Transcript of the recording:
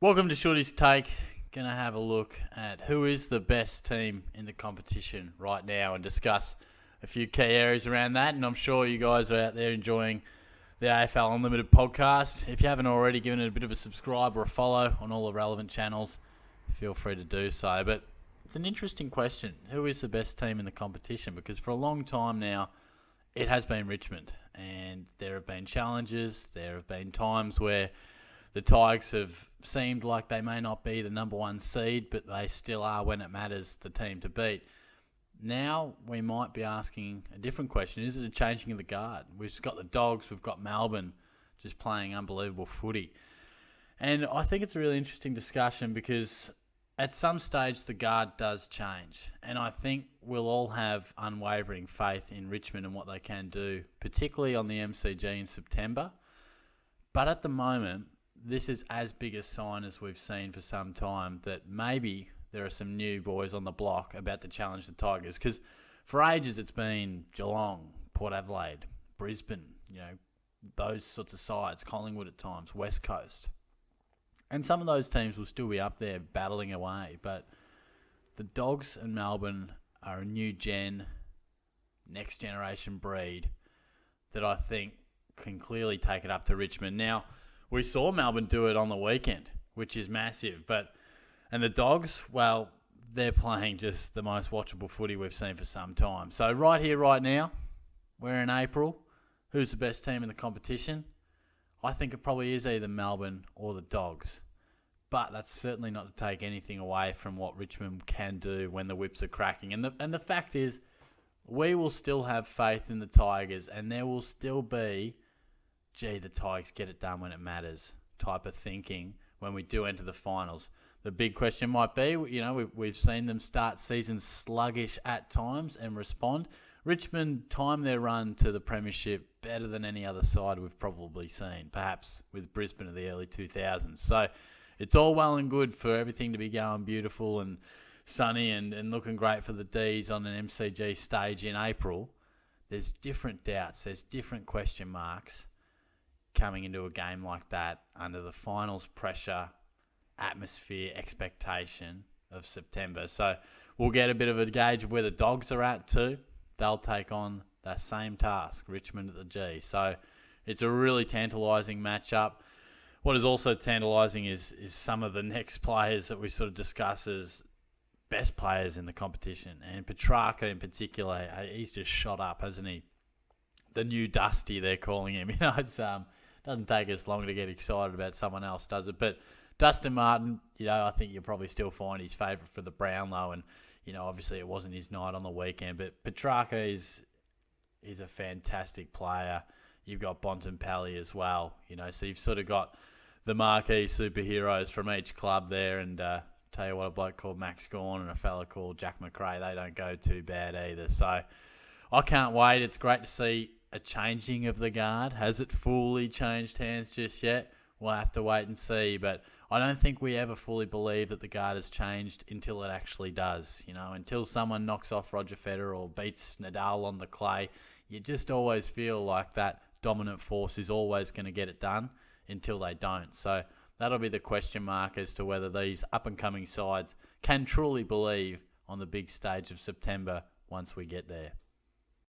Welcome to Shorty's Take. Going to have a look at who is the best team in the competition right now and discuss a few key areas around that. And I'm sure you guys are out there enjoying the AFL Unlimited podcast. If you haven't already given it a bit of a subscribe or a follow on all the relevant channels, feel free to do so. But it's an interesting question. Who is the best team in the competition? Because for a long time now, it has been Richmond. And there have been challenges. There have been times where the Tigers have seemed like they may not be the number one seed, but they still are when it matters, the team to beat. Now we might be asking a different question. Is it a changing of the guard? We've got the Dogs, we've got Melbourne just playing unbelievable footy. And I think it's a really interesting discussion because at some stage the guard does change. And I think we'll all have unwavering faith in Richmond and what they can do, particularly on the MCG in September. But at the moment, this is as big a sign as we've seen for some time that maybe there are some new boys on the block about to challenge the Tigers. Because for ages it's been Geelong, Port Adelaide, Brisbane, those sorts of sides, Collingwood at times, West Coast. And some of those teams will still be up there battling away. But the Dogs and Melbourne are a new gen, next generation breed that I think can clearly take it up to Richmond. Now, we saw Melbourne do it on the weekend, which is massive. And the Dogs, well, they're playing just the most watchable footy we've seen for some time. So right here, right now, we're in April. Who's the best team in the competition? I think it probably is either Melbourne or the Dogs. But that's certainly not to take anything away from what Richmond can do when the whips are cracking. And the fact is, we will still have faith in the Tigers, and there will still be, the Tigers get it done when it matters type of thinking when we do enter the finals. The big question might be, we've seen them start seasons sluggish at times and respond. Richmond timed their run to the premiership better than any other side we've probably seen, perhaps with Brisbane of the early 2000s. So it's all well and good for everything to be going beautiful and sunny and looking great for the Ds on an MCG stage in April. There's different doubts, there's different question marks coming into a game like that under the finals pressure, atmosphere, expectation of September. So we'll get a bit of a gauge of where the Dogs are at too. They'll take on that same task, Richmond at the G. So it's a really tantalising matchup. What is also tantalising is some of the next players that we sort of discuss as best players in the competition. And Petrarca in particular, he's just shot up, hasn't he? The new Dusty, they're calling him. It's doesn't take us long to get excited about someone else, does it? But Dustin Martin, I think you'll probably still find his favourite for the Brownlow. And, obviously it wasn't his night on the weekend. But Petrarca is a fantastic player. You've got Bontempelli as well. So you've sort of got the marquee superheroes from each club there. And tell you what, a bloke called Max Gawn and a fella called Jack McRae, they don't go too bad either. So I can't wait. It's great to see a changing of the guard. Has it fully changed hands just yet? We'll have to wait and see. But I don't think we ever fully believe that the guard has changed until it actually does. Until someone knocks off Roger Federer or beats Nadal on the clay, you just always feel like that dominant force is always going to get it done until they don't. So that'll be the question mark as to whether these up-and-coming sides can truly believe on the big stage of September once we get there.